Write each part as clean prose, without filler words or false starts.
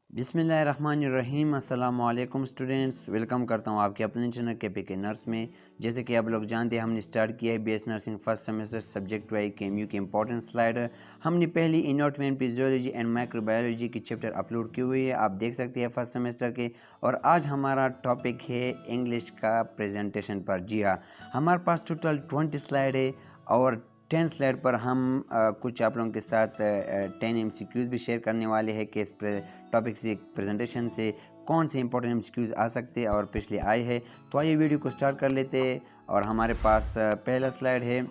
बिस्मिल्लाहिर्रहमानिर्रहीम। अस्सलाम वालेकुम स्टूडेंट्स, वेलकम करता हूँ आपके अपने चैनल के नर्स में। जैसे कि आप लोग जानते हैं, हमने स्टार्ट किया है BS nursing first semester subject wise KMU की इंपॉर्टेंट स्लाइड। हमने पहली anatomy and physiology and microbiology की चैप्टर अपलोड की हुई है, आप देख सकते हैं फर्स्ट सेमेस्टर के। और आज हमारा टॉपिक है इंग्लिश का प्रेजेंटेशन पर। जी हाँ, हमारे पास टोटल 20 स्लाइड है और 10 स्लाइड पर हम कुछ आप लोगों के साथ 10 MCQs भी शेयर करने वाले हैं कि इस टॉपिक से प्रेजेंटेशन से कौन से इंपॉर्टेंट MCQs आ सकते हैं और पिछले आए हैं। तो आइए वीडियो को स्टार्ट कर लेते हैं। और हमारे पास पहला स्लाइड है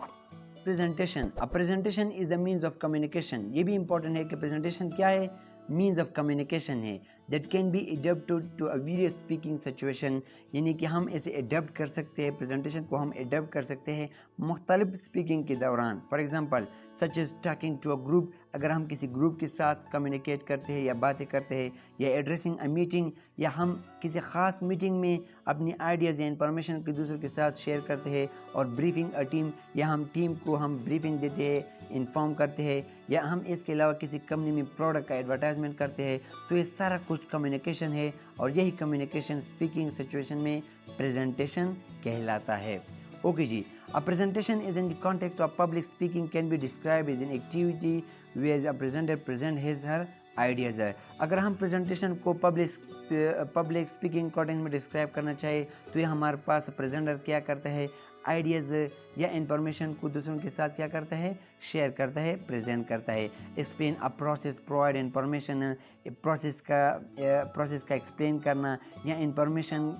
प्रेजेंटेशन। अब presentation is the means of communication. ये भी इंपॉर्टेंट है कि प्रेजेंटेशन क्या है, मीन्स ऑफ कम्युनिकेशन है that can be adapted to a various speaking situation. यानी कि हम इसे एडेप्ट कर सकते हैं, प्रेजेंटेशन को हम एडेप्ट कर सकते हैं मुख्तलिफ स्पीकिंग के दौरान। For example such is talking to a group, अगर हम किसी ग्रुप के साथ कम्युनिकेट करते हैं या बातें करते हैं, या एड्रेसिंग अ मीटिंग, या हम किसी ख़ास मीटिंग में अपनी आइडियाज़ या इंफॉर्मेशन के दूसरों के साथ शेयर करते हैं, और ब्रीफिंग अ टीम, या हम टीम को हम ब्रीफिंग देते हैं, इन्फॉर्म करते हैं, या हम इसके अलावा किसी कंपनी में प्रोडक्ट का एडवर्टाइजमेंट करते हैं। तो ये सारा कुछ कम्युनिकेशन है, और यही कम्युनिकेशन स्पीकिंग सिचुएशन में प्रेजेंटेशन कहलाता है। ओके जी, a presentation is in the context of public speaking can be described as an activity where the presenter present his her ideas है। अगर हम प्रेजेंटेशन को पब्लिक स्पीकिंग कॉन्टेक्स्ट में describe करना चाहे तो ये हमारे पास प्रेजेंटर क्या करता है, आइडियाज़ या इंफॉर्मेशन को दूसरों के साथ क्या करता है, शेयर करता है, प्रेजेंट करता है। Explain a process, provide information, process का एक्सप्लेन करना या इंफॉर्मेशन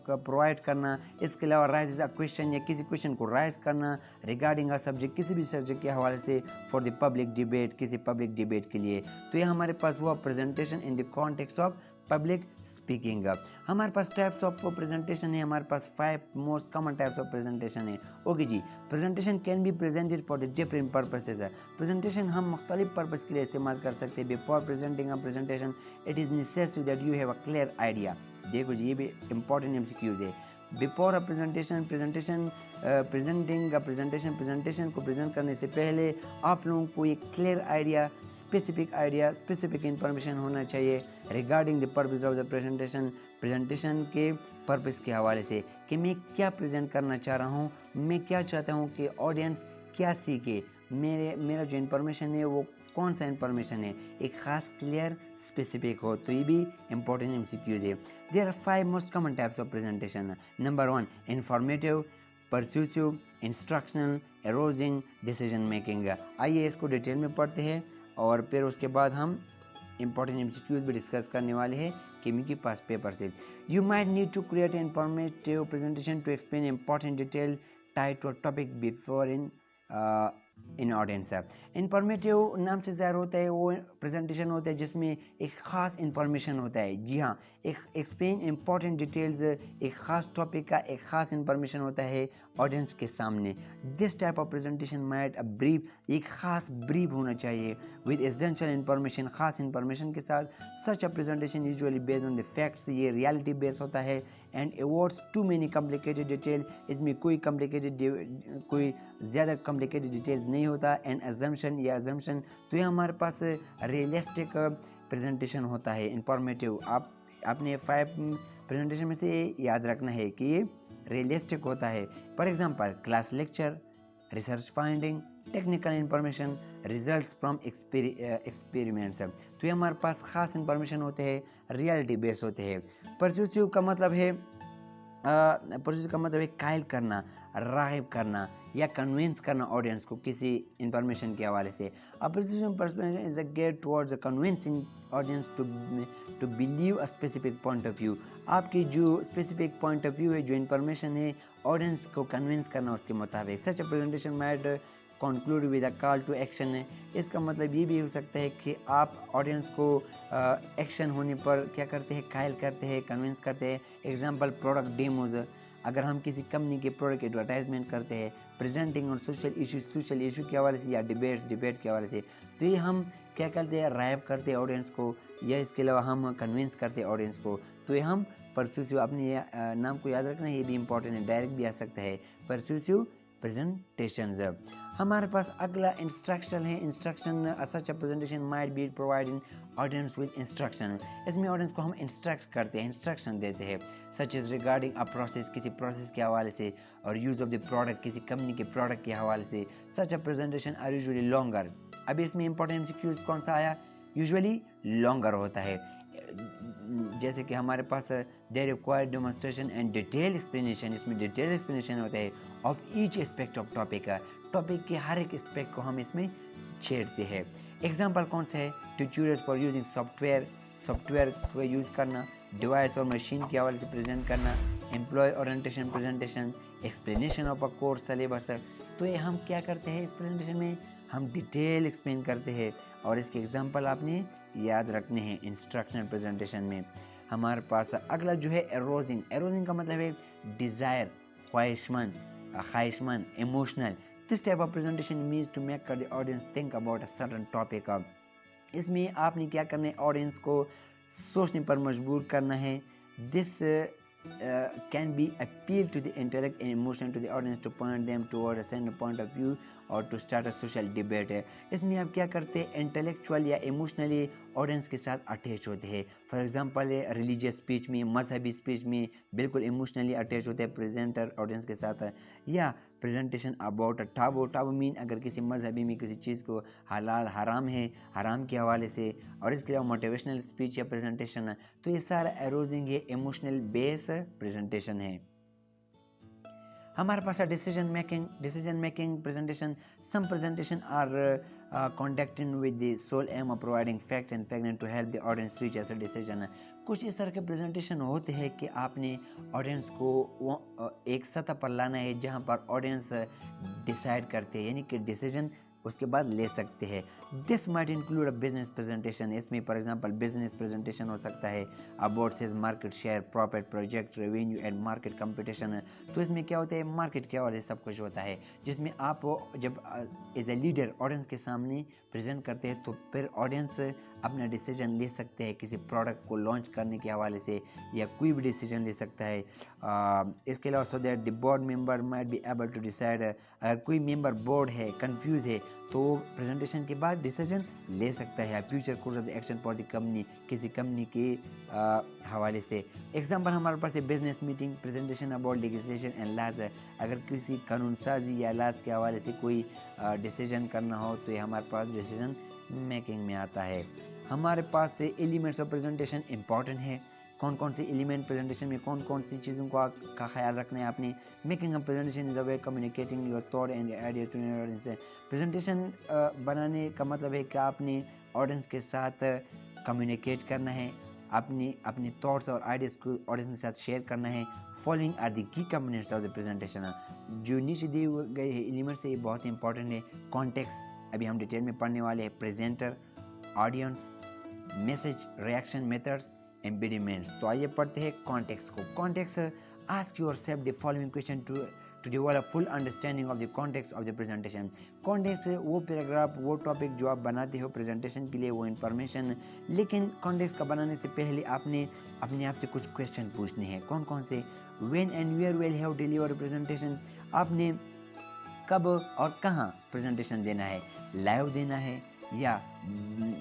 का प्रोवाइड करना। इसके अलावा राइज अ क्वेश्चन, या किसी क्वेश्चन को राइज करना रिगार्डिंग अ सब्जेक्ट, किसी भी सब्जेक्ट के हवाले से फॉर द पब्लिक डिबेट, किसी पब्लिक डिबेट के लिए। तो ये हमारे पास हुआ presentation in the context of public speaking. हमारे पास टाइप्स ऑफ प्रेजेंटेशन है, हमारे पास 5 most common types of presentation है। ओके जी, presentation can be presented for the different purposes है। प्रेजेंटेशन हम मुख्तलिफ पर्पस के लिए इस्तेमाल कर सकते हैं। Before presenting a presentation it is necessary that you have a clear idea. देखो जी, ये भी इंपॉर्टेंट MCQs है। बिफोर अ प्रेजेंटेशन प्रेजेंटेशन को प्रेजेंट करने से पहले आप लोगों को एक क्लियर आइडिया, स्पेसिफिक इंफॉर्मेशन होना चाहिए regarding the purpose of the presentation के पर्पस के हवाले से, कि मैं क्या प्रेजेंट करना चाह रहा हूँ, मैं क्या चाहता हूँ कि ऑडियंस क्या सीखे, मेरा जो इन्फॉर्मेशन है वो कौन सा इन्फॉर्मेशन है, एक ख़ास क्लियर स्पेसिफिक हो। तो ये भी इंपॉर्टेंट MCQs है। There are 5 most common types of presentation. Number 1 informative, persuasive, instructional, arousing, decision making. आइए इसको डिटेल में पढ़ते हैं और फिर उसके बाद हम इंपॉर्टेंट MCQs भी डिस्कस करने वाले हैं केमी के पास पेपर से। You might need to create informative presentation to explain important detail tied to a topic before in audience. Informative नाम से ज़ाहिर होता है वो प्रेजेंटेशन होता है जिसमें एक ख़ास इंफॉर्मेशन होता है। जी हाँ, एक एक्सप्लेन इंपॉर्टेंट डिटेल्स, एक ख़ास टॉपिक का एक ख़ास इंफॉर्मेशन होता है ऑडियंस के सामने। This type of presentation might a brief, एक ख़ास ब्रीफ होना चाहिए विद एसेंशियल इंफॉर्मेशन, ख़ास इंफॉर्मेशन के साथ। Such a presentation usually based on the facts, ये रियलिटी बेस्ड होता है। And avoids too many complicated detail, इसमें कोई ज़्यादा कॉम्प्लिकेटेड डिटेल्स नहीं होता। एंड अजम्पशन, तो ये हमारे पास रियलिस्टिक प्रेजेंटेशन होता है। इंफॉर्मेटिव, आपने 5 प्रेजेंटेशन में से याद रखना है कि ये रियलिस्टिक होता है। For example class lecture, research finding, technical information, results from experiments. तो ये हमारे पास ख़ास इंफॉर्मेशन होते हैं, रियलिटी बेस्ड होते हैं। परस्यूसिव का मतलब है कायल करना, राग़िब करना या कन्विंस करना ऑडियंस को किसी इंफॉर्मेशन के हवाले से। A persuasive perspective is a gate towards convincing audience to believe a specific point of view. आपकी जो स्पेसिफिक पॉइंट ऑफ व्यू है, जो इंफॉर्मेशन है, ऑडियंस को कन्विंस करना उसके मुताबिक। Such a presentation might conclude with a call to action है। इसका मतलब ये भी हो सकता है कि आप ऑडियंस को एक्शन होने पर क्या करते हैं, कायल करते हैं, कन्विंस करते हैं। एग्जांपल प्रोडक्ट डेमोज, अगर हम किसी कंपनी के प्रोडक्ट एडवर्टाइजमेंट करते हैं, प्रेजेंटिंग ऑन सोशल इशू के हवाले से, या डिबेट के हवाले से, तो ये हम क्या करते हैं, राइब करते हैं ऑडियंस को, या इसके अलावा हम कन्विंस करते हैं ऑडियंस को। तो ये हम परस्यूसिव, अपने नाम को याद रखना, ये भी इंपॉर्टेंट है, डायरेक्ट भी आ सकता है परस्यूसिव प्रेजेंटेशंस। हमारे पास अगला इंस्ट्रक्शन है। Instruction such a presentation might be providing audience with instruction. इसमें ऑडियंस को हम इंस्ट्रक्ट करते हैं, इंस्ट्रक्शन देते हैं, such is regarding a process, किसी प्रोसेस के हवाले से, और यूज़ ऑफ द प्रोडक्ट, किसी कंपनी के प्रोडक्ट के हवाले से। Such a presentation are usually longer. अभी इसमें इंपॉर्टेंट एमसीक्यूज कौन सा आया? यूजुअली लॉन्गर होता है। जैसे कि हमारे पास they require demonstration and detail explanation, इसमें डिटेल एक्सप्लेनेशन होता है of each aspect of topic का, टॉपिक के हर एक एस्पेक्ट को हम इसमें छेड़ते हैं। एग्जाम्पल कौन सा है? Tutorial for using software, software को यूज़ करना, डिवाइस और मशीन के हवाले से प्रेजेंट करना, employ orientation presentation, explanation of a course syllabus. तो ये हम क्या करते हैं इस प्रेजेंटेशन में? हम डिटेल एक्सप्लेन करते हैं, और इसके एग्जांपल आपने याद रखने हैं इंस्ट्रक्शनल प्रेजेंटेशन में। हमारे पास अगला जो है एरोजिंग। एरोजिंग का मतलब है डिज़ायर, ख्वाहिशमंद, emotional. This type of presentation means to make the audience think about a certain topic. इसमें आपने क्या करना है? ऑडियंस को सोचने पर मजबूर करना है। This can be appeal to the intellect and emotion to the audience to point them toward a certain point of view और to start a social debate है। इसमें आप क्या करते हैं? इंटेलेक्चुअल या इमोशनली ऑडियंस के साथ अटैच होते हैं। फॉर एग्जांपल रिलीजियस स्पीच में, मजहबी स्पीच में बिल्कुल इमोशनली अटैच होते हैं प्रेजेंटर ऑडियंस के साथ। या presentation about a Abu, Abu mean अगर किसी मजहबी में किसी चीज़ को हलाल हराम है, हराम के हवाले से। और इसके अलावा मोटिवेशनल स्पीच या प्रेजेंटेशन, तो ये सारा एरोजिंग है, इमोशनल बेस प्रेजेंटेशन है। हमारे पास है decision making presentation. Some presentation are conducted with the sole aim of providing fact to help the audience reach as a decision। कुछ इस तरह के प्रेजेंटेशन होते हैं कि आपने ऑडियंस को एक सतह पर लाना है जहां पर ऑडियंस डिसाइड करते हैं, यानी कि डिसीजन उसके बाद ले सकते हैं। This might include a business presentation. इसमें फॉर एग्जांपल बिजनेस प्रेजेंटेशन हो सकता है about sales, market share, profit, project, revenue and market competition. तो इसमें क्या होता है? मार्केट के और सब कुछ होता है, जिसमें आप जब एज ए लीडर ऑडियंस के सामने प्रेजेंट करते हैं तो फिर ऑडियंस अपना डिसीजन ले सकते हैं किसी प्रोडक्ट को लॉन्च करने के हवाले से, या कोई भी डिसीजन ले सकता है। इसके अलावा so that the board member might be able to decide. अगर कोई मेंबर बोर्ड है, कंफ्यूज है, तो प्रेजेंटेशन के बाद डिसीजन ले सकता है future course of the action for the company, किसी कंपनी के हवाले से। एग्जांपल हमारे पास है business meeting, presentation about legislation and laws. अगर किसी कानून साजी या लॉज के हवाले से कोई डिसीजन करना हो तो ये हमारे पास डिसीजन मेकिंग में आता है। हमारे पास से एलिमेंट्स ऑफ प्रेजेंटेशन इंपॉर्टेंट है। कौन कौन से एलिमेंट प्रेजेंटेशन में कौन कौन सी चीज़ों का ख्याल रखना है आपने? Making a presentation is a way communicating your thought and ideas to your audience. Presentation बनाने का मतलब है कि आपने ऑडियंस के साथ कम्युनिकेट करना है, अपने थॉट्स और आइडियाज को ऑडियंस के साथ शेयर करना है। Following are the key components of the presentation. जो नीचे दिए गए एलिमेंट्स है ये बहुत इंपॉर्टेंट है। कॉन्टेक्स्ट अभी हम डिटेल में पढ़ने वाले हैं। Presenter, audience, message, reaction methods, embodiments. तो आइए पढ़ते हैं कॉन्टेक्स्ट को। Context, ask yourself the following question to develop full understanding of the context of the presentation. Context वो पैराग्राफ, वो टॉपिक जो आप बनाते हो प्रेजेंटेशन के लिए, वो इन्फॉर्मेशन। लेकिन कॉन्टेक्स्ट का बनाने से पहले आपने अपने आप से कुछ क्वेश्चन पूछने हैं। कौन कौन से? When and where will have deliver presentation. आपने कब और कहाँ प्रेजेंटेशन देना है? लाइव देना है या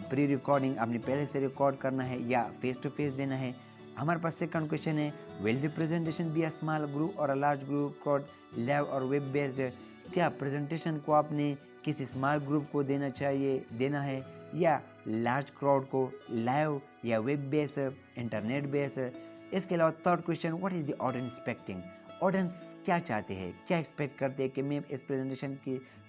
प्री रिकॉर्डिंग आपने पहले से रिकॉर्ड करना है, या फेस टू फेस देना है? हमारे पास सेकंड क्वेश्चन है, will the presentation be a small group or a large group record, live or web based. क्या प्रेजेंटेशन को आपने किसी स्मॉल ग्रुप को देना है, या लार्ज क्राउड को, लाइव या वेब बेस, इंटरनेट बेस? इसके अलावा third question, what is the audience expecting. Audience क्या चाहते हैं, क्या एक्सपेक्ट करते हैं कि मैं इस प्रेजेंटेशन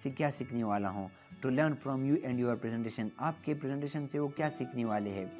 से क्या सीखने वाला हूँ? To learn from you and your presentation, आपके प्रेजेंटेशन से वो क्या सीखने वाले हैं?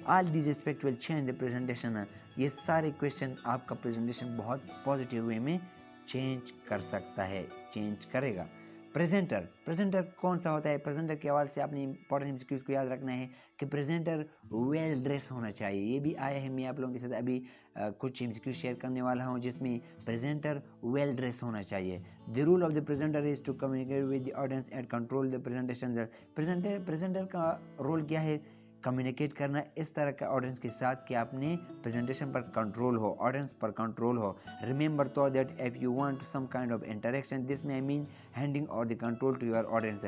All this aspect will change the presentation. ये सारे क्वेश्चन आपका प्रेजेंटेशन बहुत पॉजिटिव वे में चेंज कर सकता है, चेंज करेगा। प्रेजेंटर कौन सा होता है? प्रेजेंटर के हवाले से आपने इंपॉर्टेंट एमसीक्यूज को याद रखना है कि प्रेजेंटर वेल ड्रेस होना चाहिए। ये भी आया है, मैं आप लोगों के साथ अभी कुछ एमसीक्यूज शेयर करने वाला हूँ जिसमें प्रेजेंटर वेल ड्रेस होना चाहिए। The rule of the presenter is to communicate with the audience and control the presentation. Presenter का रोल क्या है? कम्युनिकेट करना इस तरह का ऑडियंस के साथ कि आपने प्रेजेंटेशन पर कंट्रोल हो, ऑडियंस पर कंट्रोल हो। रिमेंबर तो that if you want some kind of interaction this may mean handing over the control to your audience.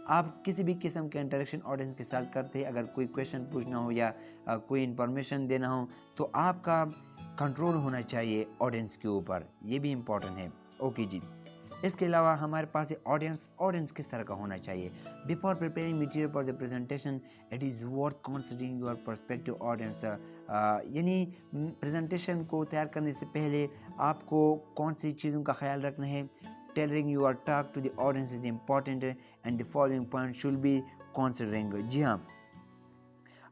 आप किसी भी किस्म के इंटरेक्शन ऑडियंस के साथ करते हैं, अगर कोई क्वेश्चन पूछना हो या कोई इन्फॉर्मेशन देना हो, तो आपका कंट्रोल होना चाहिए ऑडियंस के ऊपर, ये भी इम्पोर्टेंट है। ओके जी। इसके अलावा हमारे पास ऑडियंस किस तरह का होना चाहिए। Before preparing material for the presentation it is worth considering your perspective audience. यानी प्रेजेंटेशन को तैयार करने से पहले आपको कौन सी चीज़ों का ख्याल रखना है। Tailoring your talk to the audience is important and the following point should be considering. जी हाँ,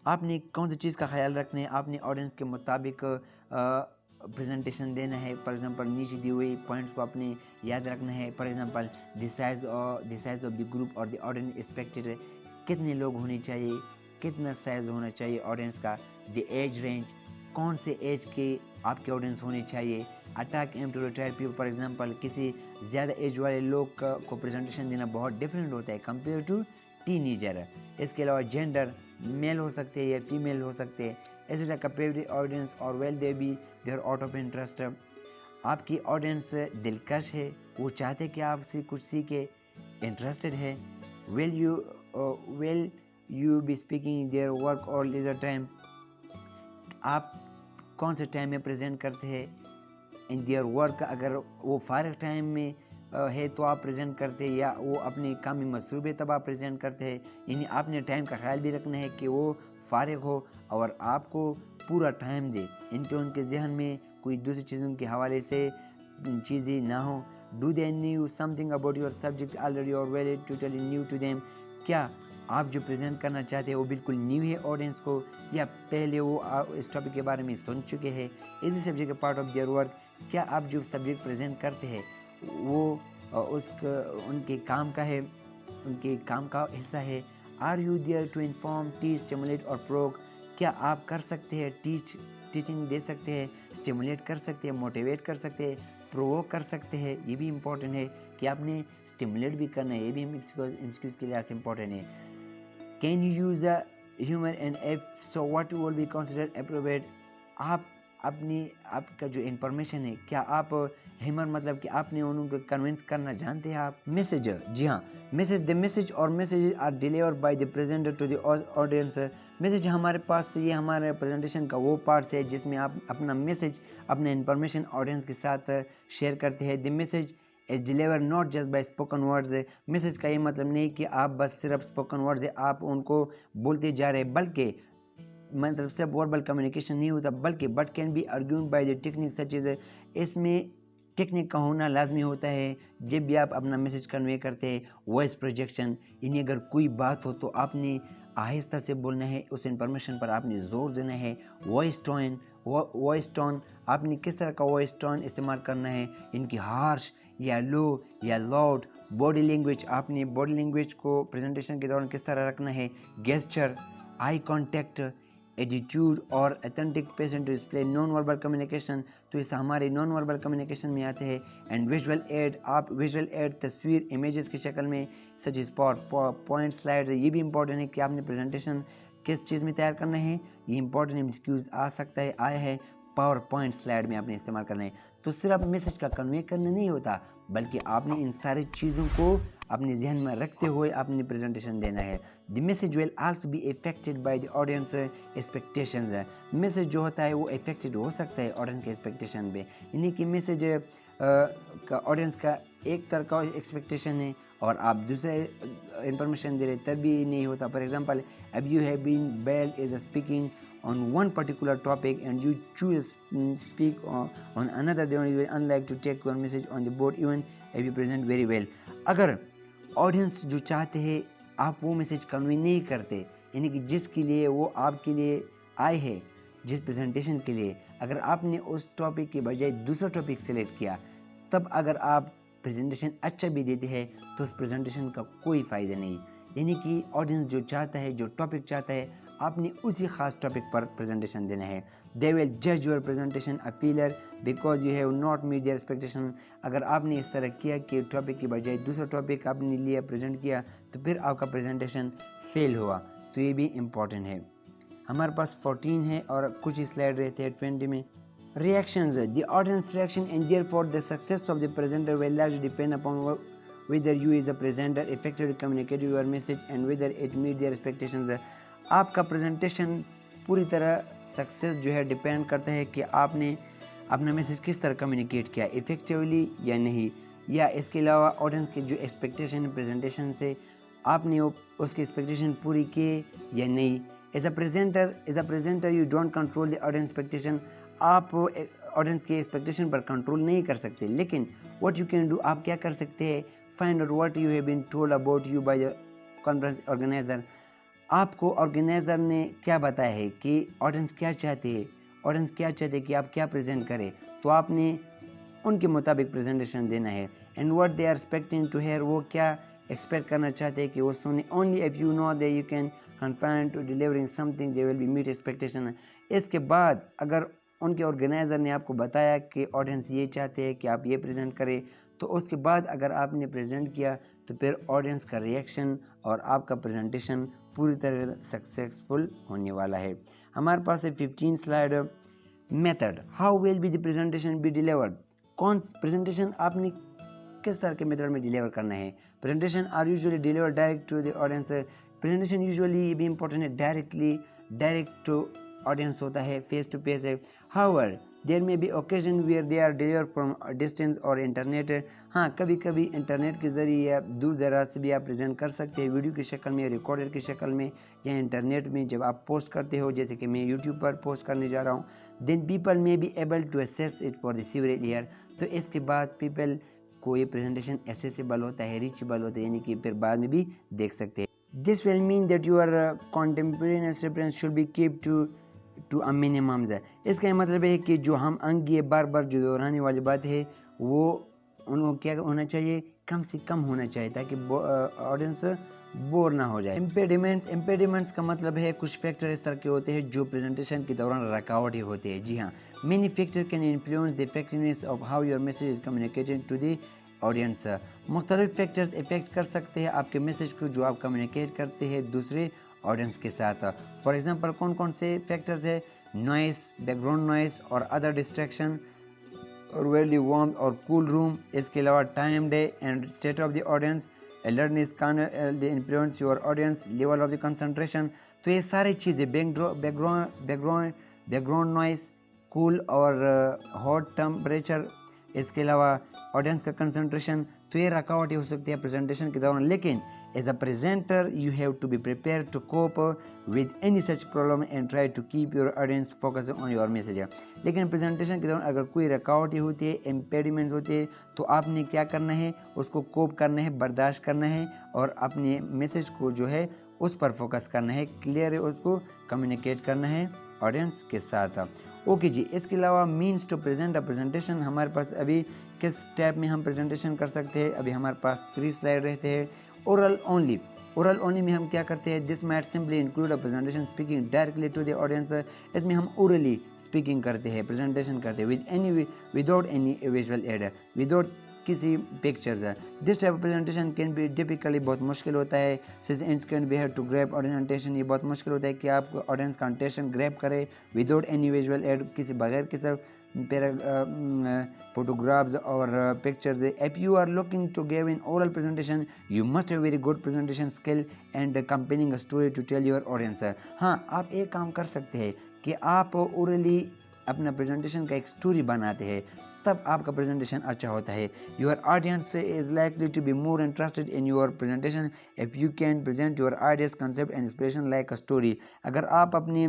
आपने कौन सी चीज़ का ख्याल रखना है, आपने ऑडियंस के मुताबिक प्रेजेंटेशन देना है। फॉर एग्जांपल नीचे दी हुई पॉइंट्स को आपने याद रखना है। For example the size of the group और द ऑडियंस एक्सपेक्टेड, कितने लोग होने चाहिए, कितना साइज होना चाहिए ऑडियंस का। द एज रेंज, कौन से एज के आपके ऑडियंस होने चाहिए। Attack aim to retired people, for example किसी ज़्यादा एज वाले लोग को प्रेजेंटेशन देना बहुत डिफरेंट होता है कंपेयर टू टीनेजर। इसके अलावा जेंडर, मेल हो सकते हैं या फीमेल हो सकते हैं। इसी तरह कैपेबिलिटी ऑडियंस और well they be there out of interest, आपकी ऑडियंस दिलकश है, वो चाहते कि आपसे कुछ सीखे, इंटरेस्टेड है। Will you be speaking their work और लीजर टाइम, आप कौन से टाइम में प्रेजेंट करते हैं इन देयर वर्क। अगर वो फारग टाइम में है तो आप प्रेजेंट करते हैं, या वो अपने काम में मसरूफ़ है तब आप प्रेजेंट करते हैं। यानी आपने टाइम का ख्याल भी रखना है कि वो फारिग हो और आपको पूरा टाइम दे, इनके उनके जहन में कोई दूसरी चीज़ों के हवाले से चीज़ें ना हो। Do they know something about your subject already or well totally new to them, क्या आप जो प्रेजेंट करना चाहते हैं वो बिल्कुल न्यू है ऑडियंस को, या पहले वो इस टॉपिक के बारे में सुन चुके हैं। इस subject part of their work, क्या आप जो सब्जेक्ट प्रेजेंट करते हैं वो उनके काम का है, उनके काम का हिस्सा है। Are you there to inform, teach, stimulate और प्रोक, क्या आप कर सकते हैं, टीचिंग दे सकते हैं, स्टिमुलेट कर सकते हैं, मोटिवेट कर सकते हैं, प्रोवोक कर सकते हैं। ये भी इम्पोर्टेंट है कि आपने स्टिमुलेट भी करना है, ये भी इंस्क्यूज के लिए इम्पोर्टेंट है। Can you use the humour and if so what will be considered appropriate, आप आपका जो इंफॉर्मेशन है, क्या आप ह्यूमर मतलब कि आपने उनको कन्विंस करना जानते हैं आप। मैसेज, जी हाँ, द मैसेज और message are deliver by the presenter to the audience. Message हमारे पास ये हमारे प्रेजेंटेशन का वो पार्ट है जिसमें आप अपना मैसेज, अपना इंफॉर्मेशन ऑडियंस के साथ शेयर करते हैं। The message is deliver not just by spoken words, message का ये मतलब नहीं कि आप बस सिर्फ स्पोकन वर्ड्स आप उनको बोलते जा रहे हैं, बल्कि मतलब सिर्फ वर्बल कम्युनिकेशन नहीं होता, बल्कि but can be argued by the technique such is, इसमें टेक्निक का होना लाजमी होता है जब भी आप अपना मैसेज कन्वे करते हैं। वॉइस प्रोजेक्शन, यानी अगर कोई बात हो तो आपने आहिस्ता से बोलना है, उस इंफॉर्मेशन पर आपने ज़ोर देना है। वॉइस टोन, आपने किस तरह का वॉइस टोन इस्तेमाल करना है, इनकी हार्श या लो या लाउड। बॉडी लैंग्वेज, आपने बॉडी लैंग्वेज को प्रेजेंटेशन के दौरान किस तरह रखना है। गेस्चर, आई कॉन्टैक्ट, एटीट्यूड और authentic patient to display non verbal communication, तो इस हमारे नॉन वर्बल कम्युनिकेशन में आते हैं। एंड विजुअल एड, आप विजुअल एड तस्वीर इमेजेस की शक्ल में सच इज पॉइंट स्लाइड, ये भी इंपॉर्टेंट है कि आपने प्रेजेंटेशन किस चीज़ में तैयार करना है। ये इंपॉर्टेंट एमसीक्यूज आ सकता है, आया है, पावर पॉइंट स्लाइड में आपने इस्तेमाल करना है। तो सिर्फ मैसेज का कन्वे करना नहीं होता, बल्कि आपने इन सारी चीज़ों को अपने जहन में रखते हुए अपनी प्रेजेंटेशन देना है। The message will also be affected by the audience expectations, message जो होता है वो इफेक्टेड हो सकता है ऑडियंस के एक्सपेक्टेशन पे, यानी कि मैसेज का ऑडियंस का एक तरह का एक्सपेक्टेशन है और आप दूसरे इंफॉर्मेशन दे रहे तभी नहीं होता। फॉर एग्जांपल, अब यू हैव बीन बेल्ड is speaking on one particular topic and you choose to speak on another, then you will unlike to take your message on the board even if you present very well। अगर audience जो चाहते हैं आप वो message convey नहीं करते, यानी कि जिसके लिए वो आपके लिए आए हैं, जिस प्रेजेंटेशन के लिए, अगर आपने उस टॉपिक के बजाय दूसरा टॉपिक सेलेक्ट किया, तब अगर आप प्रेजेंटेशन अच्छा भी देते हैं तो उस प्रेजेंटेशन का कोई फ़ायदा नहीं। यानी कि ऑडियंस जो चाहता है, जो टॉपिक चाहता है, आपने उसी खास टॉपिक पर प्रेजेंटेशन देना है। दे विल जज your presentation a failure because you have not meet their expectation, अगर आपने इस तरह किया कि टॉपिक के बजाय दूसरा टॉपिक आपने लिया, प्रेजेंट किया, तो फिर आपका प्रेजेंटेशन फेल हुआ, तो ये भी इम्पॉर्टेंट है। हमारे पास 14 है और कुछ ही स्लाइड रहते हैं 20 में। Reactions. The audience reaction and therefore the success of the presenter will largely depend upon whether you as a presenter effectively communicate your message and whether it meet their expectations. आपका presentation पूरी तरह success जो है depend करता है कि आपने अपना मैसेज किस तरह कम्युनिकेट किया, इफ़ेक्टिवली या नहीं, या इसके अलावा ऑडियंस के जो एक्सपेक्टेशन है प्रेजेंटेशन से आपने उसकी एक्सपेक्टेशन पूरी की या नहीं। As a presenter you don't control the audience expectation. आप ऑडियंस की एक्सपेक्टेशन पर कंट्रोल नहीं कर सकते, लेकिन व्हाट यू कैन डू, आप क्या कर सकते हैं, find out what you have been told about you by the conference organizer. आपको ऑर्गेनाइजर ने क्या बताया है कि ऑडियंस क्या चाहते हैं, ऑडियंस क्या चाहते हैं कि आप क्या प्रेजेंट करें, तो आपने उनके मुताबिक प्रेजेंटेशन देना है। And what they are expecting to hear, वो क्या एक्सपेक्ट करना चाहते हैं कि वो सुने। Only if you know that you can confine to delivering something they will be meet expectation. इसके बाद अगर उनके ऑर्गेनाइज़र ने आपको बताया कि ऑडियंस ये चाहते हैं कि आप ये प्रेजेंट करें, तो उसके बाद अगर आपने प्रेजेंट किया तो फिर ऑडियंस का रिएक्शन और आपका प्रेजेंटेशन पूरी तरह सक्सेसफुल होने वाला है। हमारे पास है 15 slide. Method, how will be the presentation be delivered. कौन प्रेजेंटेशन आपने किस तरह के मेथड में डिलीवर करना है। Presentation are usually deliver direct to the audience. Presentation usually भी इंपॉर्टेंट है, डायरेक्ट टू ऑडियंस होता है, फेस टू फेस है। However there may be occasion where they are deliver from distance और इंटरनेट। हाँ, कभी कभी इंटरनेट के ज़रिए या दूर दराज से भी आप प्रेजेंट कर सकते हैं, वीडियो की शक्ल में, रिकॉर्डेड की शक्ल में, या इंटरनेट में जब आप पोस्ट करते हो, जैसे कि मैं यूट्यूब पर पोस्ट करने जा रहा हूँ। Then people may be able to access it for the sewerage year. तो इसके बाद पीपल को ये प्रेजेंटेशन एसेसेबल होता है, रीचेबल होता है, यानी कि फिर बाद में भी देख सकते हैं। This will mean that your contemporaneous reference should be keep to a minimum. इसका मतलब है कि जो हम अंग ये बार बार जो दोहराने वाली बात है वो उनको क्या होना चाहिए, कम से कम होना चाहिए, ताकि ऑडियंस बोर ना हो जाए। इम्पेडिमेंट्स का मतलब है कुछ फैक्टर इस तरह के होते हैं जो प्रेजेंटेशन के दौरान रुकावटें होते हैं। जी हाँ, many factor can influence the effectiveness of how your message is communicated to the audience. मुख्तलिफ फैक्टर्स इफेक्ट कर सकते हैं आपके मैसेज को जो आप कम्युनिकेट करते हैं दूसरे ऑडियंस के साथ। फॉर एग्जांपल कौन कौन से फैक्टर्स है, नॉइस, बैकग्राउंड नॉइस और अदर डिस्ट्रैक्शन, और वेली वार्म और कूल रूम। इसके अलावा time, day and state of the audience, alertness can the influence your audience, level of the concentration. तो ये सारी चीज़ें बैकग्राउंड नॉइस, कूल और हॉट टेम्परेचर, इसके अलावा ऑडियंस का कंसंट्रेशन, तो ये रुकावटें हो सकती है प्रेजेंटेशन के दौरान। लेकिन as a presenter you have to be prepare to cope with any such problem and try to keep your audience focus on your message. लेकिन प्रेजेंटेशन के दौरान अगर कोई रुकावटें होती है, इम्पेडिमेंट्स होती है, तो आपने क्या करना है, उसको कोप करना है, बर्दाश्त करना है और अपने मैसेज को जो है उस पर फोकस करना है, क्लियर है, उसको कम्युनिकेट करना है ऑडियंस के साथ। ओके जी, इसके अलावा means to present a presentation, हमारे पास अभी किस टाइप में हम प्रेजेंटेशन कर सकते हैं। अभी हमारे पास 3 स्लाइड रहते हैं। ओरल ओनली में हम क्या करते हैं, this may simply include a presentation speaking directly to the audience. इसमें हम ओरली स्पीकिंग करते हैं, प्रेजेंटेशन करते हैं without any visual aid, without किसी pictures. This type of presentation can be typically बहुत मुश्किल होता है, since it's can be have to grab audience attention. ये बहुत मुश्किल होता है कि आप ऑडियंस का अटेंशन ग्रैब करे विदाउट एनी विजुअल एड, किसी बगैर किसी photographs or pictures. If you are looking to give an oral presentation, you must have very good presentation skill and compelling a story to tell your audience. हाँ, आप एक काम कर सकते हैं कि आप ओरली अपना प्रेजेंटेशन का एक स्टोरी बनाते हैं, तब आपका प्रेजेंटेशन अच्छा होता है। Your audience is likely to be more interested in your presentation if you can present your ideas, concept and inspiration like a story. अगर आप अपने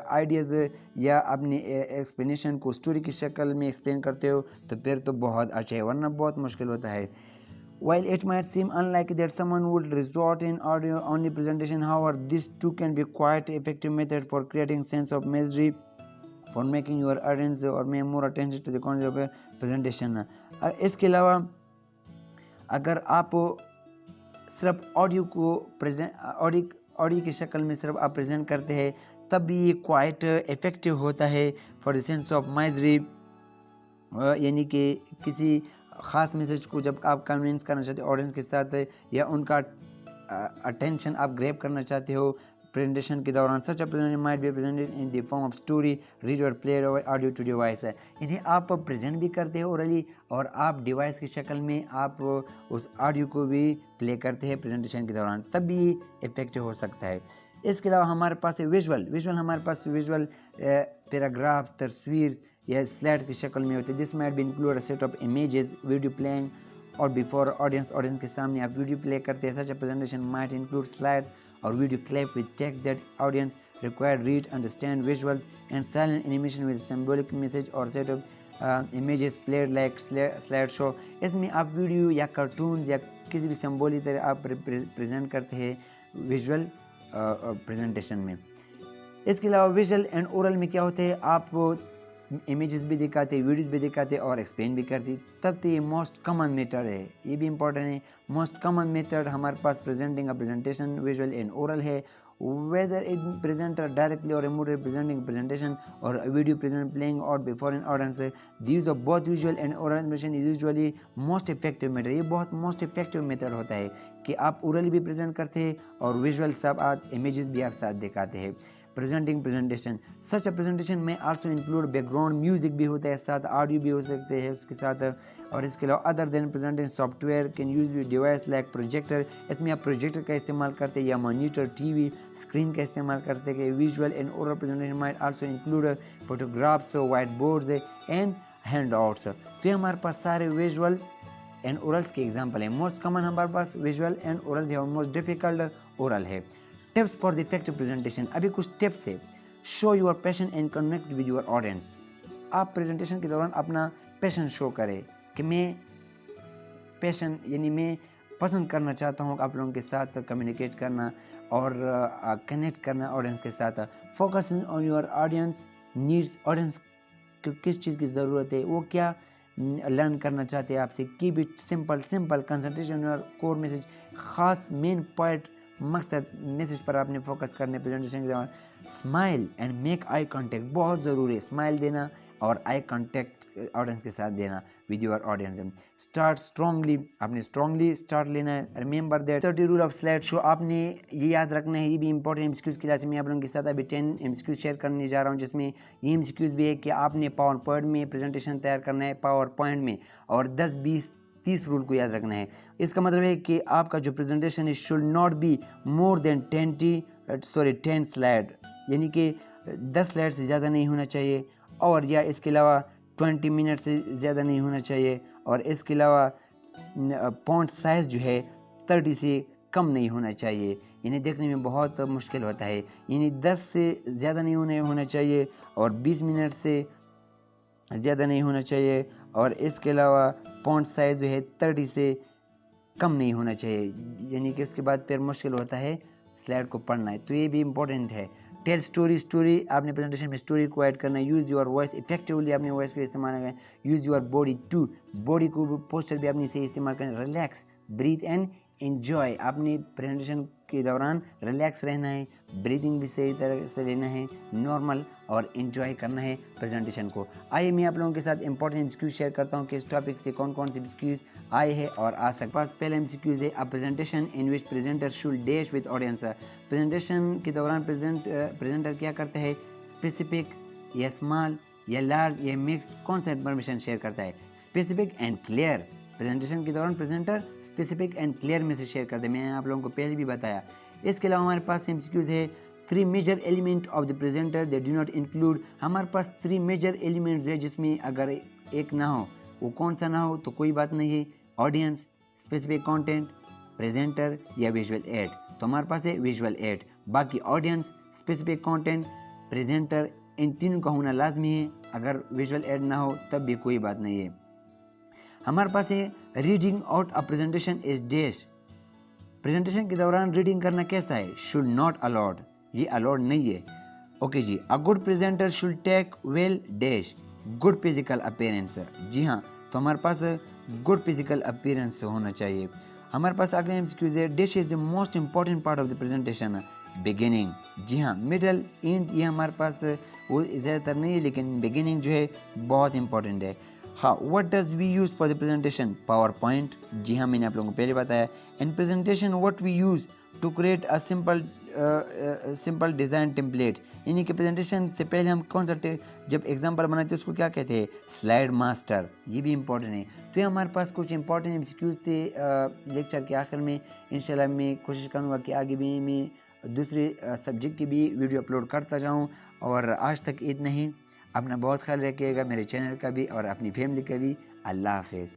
आइडियाज़ या अपनी एक्सप्लेनेशन को स्टोरी की शक्ल में एक्सप्लेन करते हो तो फिर तो बहुत अच्छा है, वरना बहुत मुश्किल होता है। While it might seem unlikely that someone would resort in audio only presentation, however, this too can be quite effective method for creating sense of mystery, for making your audience or pay more attention to the concept of presentation. इसके अलावा अगर आप सिर्फ audio की शक्ल में सिर्फ आप प्रेजेंट करते हैं, तब भी ये क्वाइट इफेक्टिव होता है for the sense of misery, यानी कि किसी ख़ास मैसेज को जब आप कन्विंस करना चाहते हो ऑडियंस के साथ, या उनका अटेंशन आप ग्रैब करना चाहते हो प्रेजेंटेशन के दौरान such a presentation might be presented in the form of story read or play audio to device है। इन्हें आप प्रेजेंट भी करते हो ओरली और आप डिवाइस की शक्ल में आप उस ऑडियो को भी प्ले करते हैं प्रेजेंटेशन के दौरान, तब भी इफेक्टिव हो सकता है। इसके अलावा हमारे पास है विजुअल हमारे पास विजुअल पैराग्राफ तस्वीर या स्लाइड की शक्ल में होती है। This might be include a set of images video playing or before audience के सामने आप वीडियो प्ले करते हैं। Such a presentation might include slides or video clip with text that audience required read understand visuals and silent animation with symbolic message or set of images played like slide show. इसमें आप video या cartoons या किसी भी symbolic तरह आप present करते हैं विजुअल प्रेजेंटेशन में। इसके अलावा विजुअल एंड ओरल में क्या होते हैं, आप इमेजेस भी दिखाते, वीडियोस भी दिखाते और एक्सप्लेन भी करती, तब तो ये मोस्ट कॉमन मेथड है, ये भी इंपॉर्टेंट है। मोस्ट कॉमन मेथड हमारे पास presenting a presentation visual and oral है। Whether it presenter directly or remotely presenting presentation or video present playing or before an audience, these of both visual and oral presentation is usually most effective method. ये बहुत most effective method होता है कि आप oral भी present करते हैं और विजुअल सब आप इमेजेस भी आप साथ दिखाते हैं। Presenting presentation such a presentation में आल्सो इंक्लूड बैकग्राउंड म्यूजिक भी होता है, साथ ऑडियो भी हो सकते हैं उसके साथ। और इसके अलावा other than presentation software can use with device like projector, इसमें आप प्रोजेक्टर का इस्तेमाल करते हैं या मॉनिटर टीवी स्क्रीन का इस्तेमाल करते हैं। Visual and oral presentation might also include photographs white boards and hand outs. तो हमारे पास सारे विजुअल एंड ओरल्स के एग्जाम्पल है। मोस्ट कॉमन हमारे पास विजुअल एंड ओरल है और मोस्ट डिफिकल्ट ओरल है। Tips for the effective presentation, अभी कुछ टिप्स है। Show your passion and connect with your audience. आप प्रेजेंटेशन के दौरान अपना पैशन शो करें कि मैं पैशन यानी मैं पसंद करना चाहता हूँ आप लोगों के साथ कम्युनिकेट करना और कनेक्ट करना ऑडियंस के साथ। Focus on your audience needs, audience को किस चीज़ की ज़रूरत है, वो क्या लर्न करना चाहते हैं आपसे। Keep it simple concentration your core message, खास मेन पॉइंट मकसद मैसेज पर आपने फोकस करने प्रेजेंटेशन के दौरान। Smile and make eye contact, बहुत ज़रूरी है स्माइल देना और आई कांटेक्ट ऑडियंस के साथ देना with your audience. Start strongly, आपने स्ट्रांगली स्टार्ट लेना है। Remember that 30 rule of slide show, आपने ये याद रखना है, ये भी इंपॉर्टेंट एमसीक्यूज की क्लास में आप लोगों के साथ अभी 10 एमसीक्यूज शेयर करने जा रहा हूँ, जिसमें ये एमसीक्यूज भी है कि आपने पावर पॉइंट में प्रेजेंटेशन तैयार करना है, पावर पॉइंट में, और 10-20-30 रूल को याद रखना है। इसका मतलब है कि आपका जो प्रेजेंटेशन है should not be more than 10 slide, यानी कि 10 स्लाइड से ज़्यादा नहीं होना चाहिए, और या इसके अलावा 20 मिनट से ज़्यादा नहीं होना चाहिए, और इसके अलावा फॉन्ट साइज़ जो है 30 से कम नहीं होना चाहिए, यानी देखने में बहुत मुश्किल होता है। यानी 10 से ज़्यादा नहीं होना चाहिए और 20 मिनट से ज़्यादा नहीं होना चाहिए, और इसके अलावा फॉन्ट साइज़ जो है 30 से कम नहीं होना चाहिए, यानी कि उसके बाद फिर मुश्किल होता है स्लाइड को पढ़ना है। तो ये भी इम्पोर्टेंट है। टेल स्टोरी, आपने प्रेजेंटेशन में स्टोरी को ऐड करना है। यूज़ योर वॉइस इफेक्टिवली, अपने वॉइस को इस्तेमाल करना है। यूज़ योर बॉडी को पोस्चर भी अपनी सही इस्तेमाल करना है। रिलैक्स, ब्रीथ एंड एन्जॉय, आपने प्रेजेंटेशन के दौरान रिलैक्स रहना है, ब्रीदिंग भी सही तरह से लेना है, नॉर्मल, और एंजॉय करना है प्रेजेंटेशन को। आइए मैं आप लोगों के साथ इंपॉर्टेंट एमसीक्यूज शेयर करता हूँ कि इस टॉपिक से कौन कौन से एमसीक्यूज आए हैं और आ सकते। पास पहला एमसीक्यूज है, a presentation in which presenter should dash with audience. Presentation के दौरान प्रेजेंटर क्या करता है, स्पेसिफिक या स्मॉल या लार्ज या मिक्स्ड, कौन सा इन्फॉर्मेशन शेयर करता है। स्पेसिफिक एंड क्लियर, प्रेजेंटेशन के दौरान presenter specific and clear message share करते हैं, मैंने आप लोगों को पहले भी बताया। इसके अलावा हमारे पास एमसीक्यूज है, 3 major element of the presenter that do not include. हमारे पास 3 मेजर एलिमेंट्स है जिसमें अगर एक ना हो, वो कौन सा ना हो तो कोई बात नहीं है। ऑडियंस, स्पेसिफिक कंटेंट, प्रेजेंटर या विजुअल एड। तो हमारे पास है विजुअल एड, बाकी ऑडियंस, स्पेसिफिक कंटेंट, प्रेजेंटर, इन तीनों का होना लाजमी है। अगर विजुअल एड ना हो तब भी कोई बात नहीं है। हमारे पास है, reading out a presentation is dash. Presentation के दौरान रीडिंग करना कैसा है, शुड नॉट अलाउड, ये अलाउड नहीं है। ओके जी। A good presenter should take well dash good physical appearance. जी हाँ, तो हमारे पास गुड फिजिकल अपीयरेंस होना चाहिए। हमारे पास अगला एमसीक्यूज है, dash is the most important part of the presentation. Beginning, जी हाँ, मिडल, एंड, ये हमारे पास वो ज़्यादातर नहीं है, लेकिन बिगिनिंग जो है बहुत इंपॉर्टेंट है। हाँ, what does we use for the presentation, power point. जी हाँ, मैंने आप लोगों को पहले बताया। In presentation what we use to create a simple simple design template, यानी कि प्रेजेंटेशन से पहले हम कौन सा जब एग्जांपल बनाते हैं उसको क्या कहते हैं, स्लाइड मास्टर। ये भी इम्पोर्टेंट है। तो ये हमारे पास कुछ इंपॉर्टेंट एमसीक्यूज़ थे लेक्चर के आखिर में। इंशाल्लाह मैं कोशिश करूँगा कि आगे भी मैं दूसरे सब्जेक्ट की भी वीडियो अपलोड करता जाऊँ। और आज तक इतना ही। अपना बहुत ख्याल रखिएगा, मेरे चैनल का भी और अपनी फैमिली का भी। अल्लाह हाफिज़।